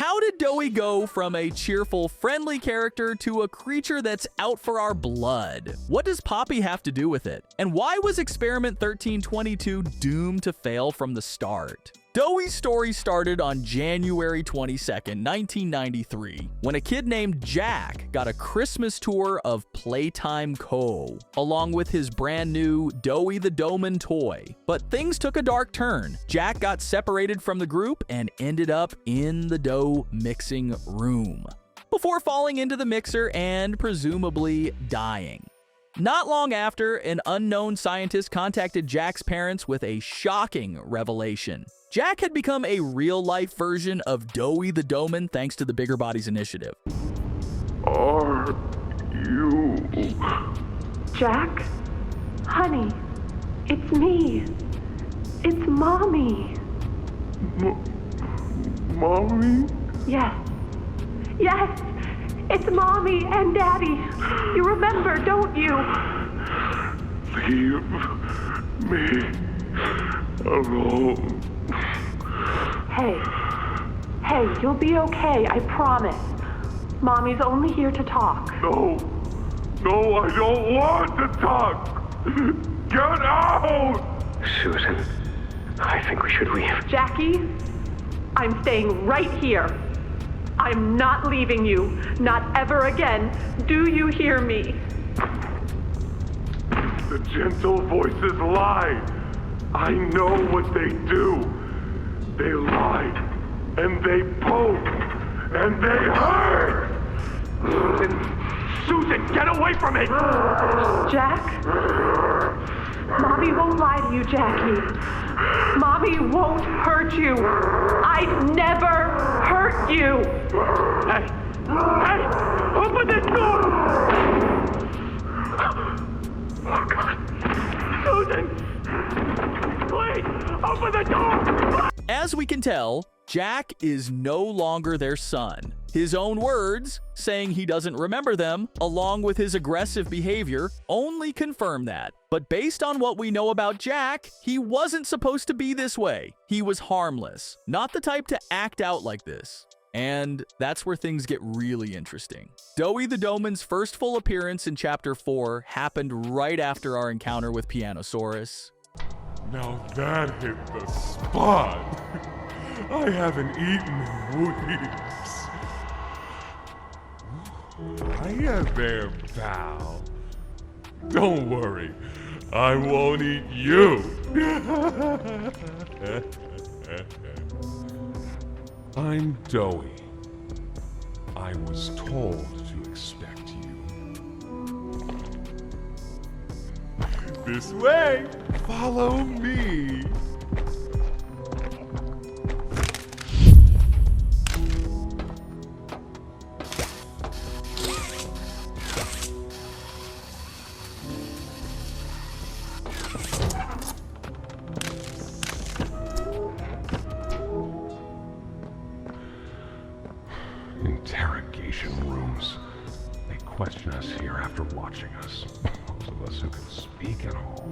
How did Doey go from a cheerful, friendly character to a creature that's out for our blood? What does Poppy have to do with it? And why was Experiment 1322 doomed to fail from the start? Doey's story started on January 22nd, 1993, when a kid named Jack got a Christmas tour of Playtime Co., along with his brand new Doey the Doughman toy. But things took a dark turn. Jack got separated from the group and ended up in the dough mixing room, before falling into the mixer and presumably dying. Not long after, an unknown scientist contacted Jack's parents with a shocking revelation. Jack had become a real-life version of Doey the Doughman thanks to the Bigger Bodies initiative. Are you... Jack? Honey, it's me. It's Mommy. Mommy? Yes. Yes! It's Mommy and Daddy. You remember, don't you? Leave me alone. Hey, you'll be okay, I promise. Mommy's only here to talk. No, I don't want to talk. Get out! Susan, I think we should leave. Jackie, I'm staying right here. I'm not leaving you, not ever again. Do you hear me? The gentle voices lie. I know what they do. They lie, and they poke, and they hurt. Susan, get away from me! Jack? Mommy won't lie to you, Jackie. Mommy won't hurt you. I'd never hurt you. Hey, open this door! Oh, God. Susan, please, open the door! As we can tell, Jack is no longer their son. His own words, saying he doesn't remember them, along with his aggressive behavior, only confirm that. But based on what we know about Jack, he wasn't supposed to be this way. He was harmless, not the type to act out like this. And that's where things get really interesting. Doey the Doughman's first full appearance in Chapter 4 happened right after our encounter with Pianosaurus. Now that hit the spot. I haven't eaten in weeks. Hiya there, pal. Don't worry, I won't eat you. I'm Doey. I was told to expect you. This way! Follow me! Interrogation rooms. They question us here after watching us. Those of us who can speak at all.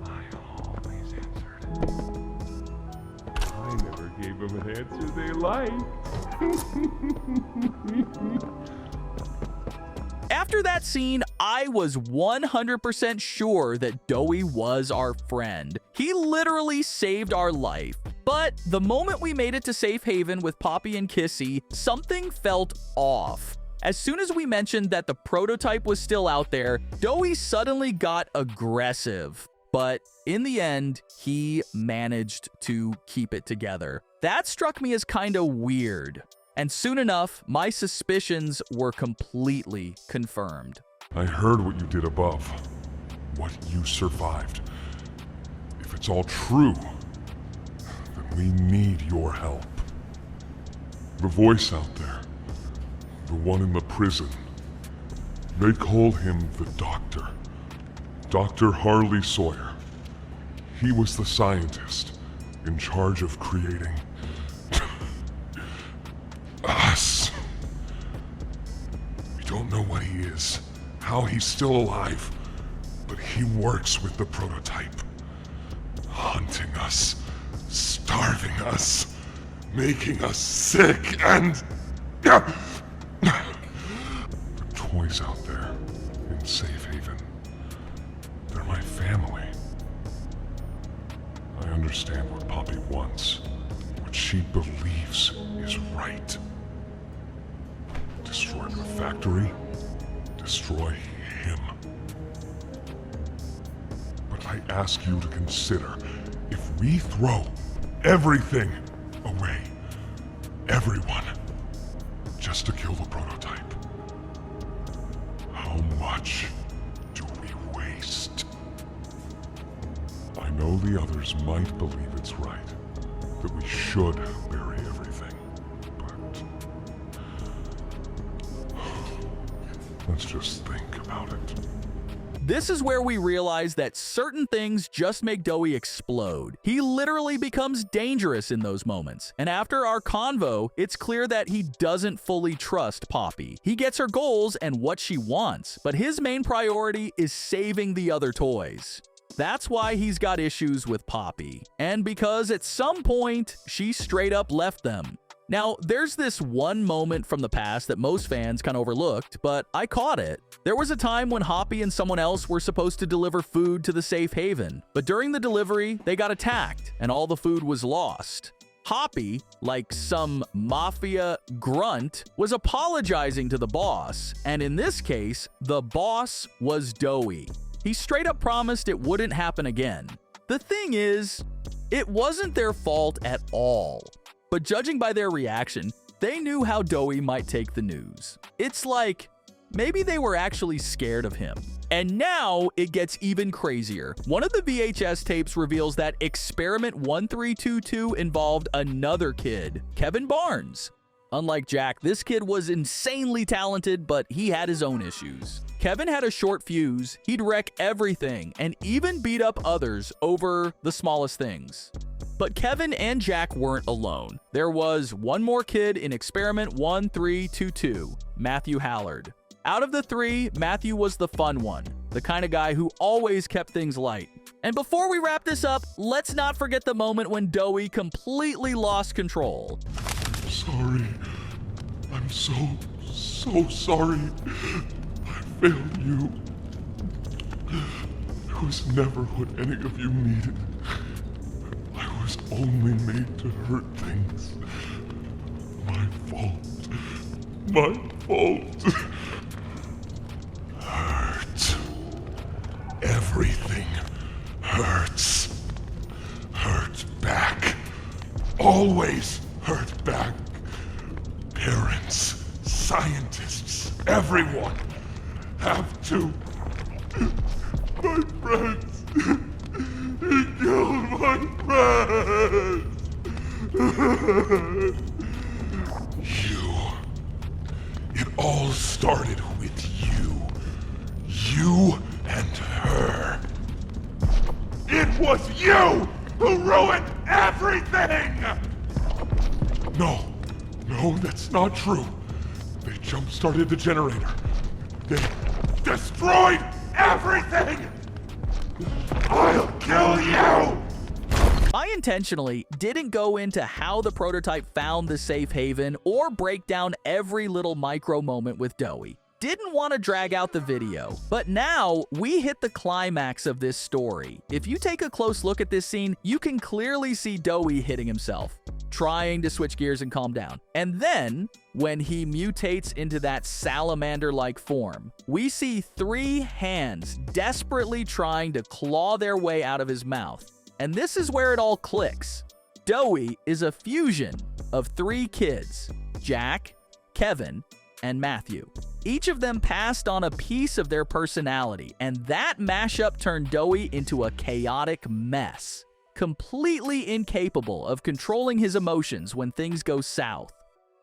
I always answered. I never gave them an answer they liked. After that scene, I was 100% sure that Doey was our friend. He literally saved our life. But the moment we made it to Safe Haven with Poppy and Kissy, something felt off. As soon as we mentioned that the prototype was still out there, Doey suddenly got aggressive. But in the end, he managed to keep it together. That struck me as kinda weird. And soon enough, my suspicions were completely confirmed. I heard what you did above. What you survived. If it's all true, then we need your help. The voice out there, the one in the prison, they called him the Doctor. Dr. Harley Sawyer. He was the scientist in charge of creating us. We don't know what he is, how he's still alive, but he works with the prototype. Hunting us, starving us, making us sick and... The toys out there in Safe Haven, they're my family. I understand what Poppy wants, what she believes is right. Destroy the factory, destroy him. But I ask you to consider, if we throw everything away, everyone, just to kill the prototype, how much do we waste? I know the others might believe it's right, that we should bury everything, but let's just think about it. This is where we realize that certain things just make Doey explode. He literally becomes dangerous in those moments. And after our convo, it's clear that he doesn't fully trust Poppy. He gets her goals and what she wants, but his main priority is saving the other toys. That's why he's got issues with Poppy. And because at some point, she straight up left them. Now, there's this one moment from the past that most fans kind of overlooked, but I caught it. There was a time when Hoppy and someone else were supposed to deliver food to the safe haven, but during the delivery, they got attacked and all the food was lost. Hoppy, like some mafia grunt, was apologizing to the boss, and in this case, the boss was Doey. He straight up promised it wouldn't happen again. The thing is, it wasn't their fault at all. But judging by their reaction, they knew how Doey might take the news. It's like, maybe they were actually scared of him. And now it gets even crazier. One of the VHS tapes reveals that Experiment 1322 involved another kid, Kevin Barnes. Unlike Jack, this kid was insanely talented, but he had his own issues. Kevin had a short fuse, he'd wreck everything, and even beat up others over the smallest things. But Kevin and Jack weren't alone. There was one more kid in Experiment 1322, Matthew Hallard. Out of the three, Matthew was the fun one, the kind of guy who always kept things light. And before we wrap this up, let's not forget the moment when Doey completely lost control. Sorry. I'm so sorry. I failed you. I was never what any of you needed. I was only made to hurt things. My fault. My fault. Hurt. Everything hurts. Hurt back. Always hurt back. Parents, scientists, everyone have to. My friends. He killed my friends. It all started with you. You and her. It was you who ruined everything! No, that's not true. They jump-started the generator. They destroyed everything! I'll kill you! I intentionally didn't go into how the prototype found the safe haven or break down every little micro moment with Doey. Didn't want to drag out the video, but now we hit the climax of this story. If you take a close look at this scene, you can clearly see Doey hitting himself, trying to switch gears and calm down. And then, when he mutates into that salamander-like form, we see three hands desperately trying to claw their way out of his mouth. And this is where it all clicks. Doey is a fusion of three kids, Jack, Kevin, and Matthew. Each of them passed on a piece of their personality, and that mashup turned Doey into a chaotic mess, completely incapable of controlling his emotions when things go south.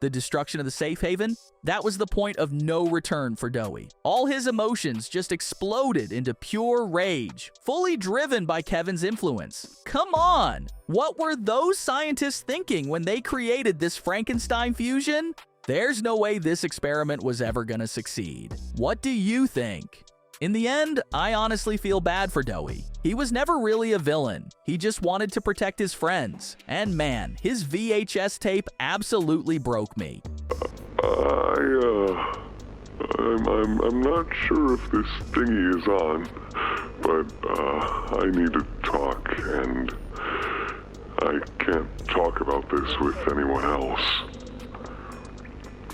The destruction of the safe haven, that was the point of no return for Doey. All his emotions just exploded into pure rage, fully driven by Kevin's influence. Come on! What were those scientists thinking when they created this Frankenstein fusion? There's no way this experiment was ever gonna succeed. What do you think? In the end, I honestly feel bad for Doey. He was never really a villain. He just wanted to protect his friends. And man, his VHS tape absolutely broke me. I'm not sure if this thingy is on, but I need to talk, and I can't talk about this with anyone else.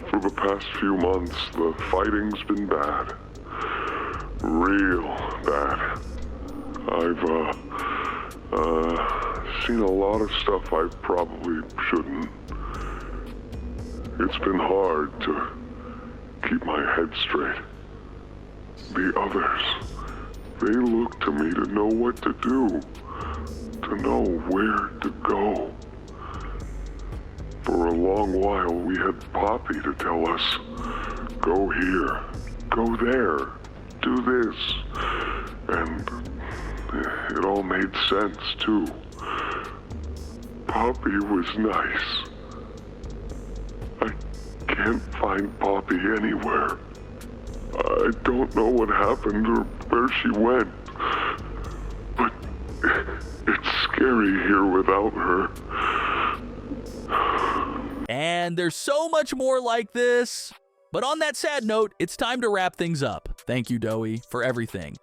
For the past few months, the fighting's been bad. Real bad. I've seen a lot of stuff I probably shouldn't. It's been hard to keep my head straight. The others, they look to me to know what to do, to know where to go. For a long while, we had Poppy to tell us, go here, go there, do this. And it all made sense, too. Poppy was nice. I can't find Poppy anywhere. I don't know what happened or where she went. But it's scary here without her. And there's so much more like this. But on that sad note, it's time to wrap things up. Thank you, Doey, for everything.